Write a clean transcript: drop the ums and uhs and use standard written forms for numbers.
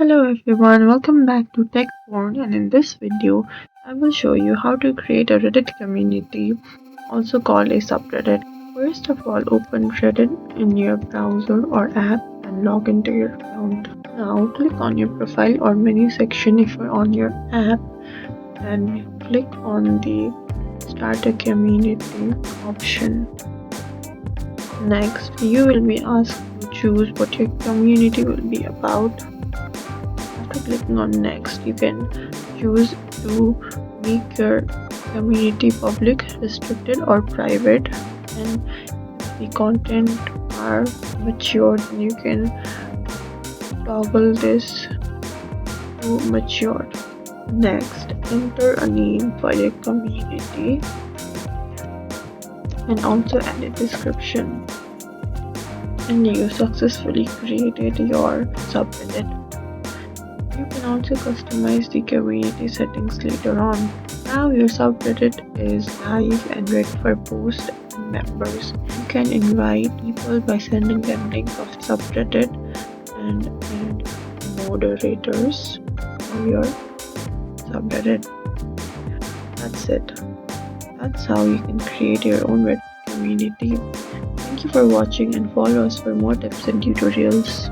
Hello everyone, welcome back to TechPorn, and in this video I will show you how to create a Reddit community, also called a subreddit. First of all, open Reddit in your browser or app and log into your account. Now click on your profile or menu section if you're on your app and click on the start a community option. Next, you will be asked to choose what your community will be about. After clicking on next, you can choose to make your community public, restricted or private, and if the content are mature, then you can toggle this to mature. Next, enter a name for your community and also add a description, and you successfully created your subreddit. You can also customize the community settings later on. Now your subreddit is live and ready for posts and members. You can invite people by sending them link of subreddit and add moderators for your subreddit. That's it. That's how you can create your own Reddit community. Thank you for watching and follow us for more tips and tutorials.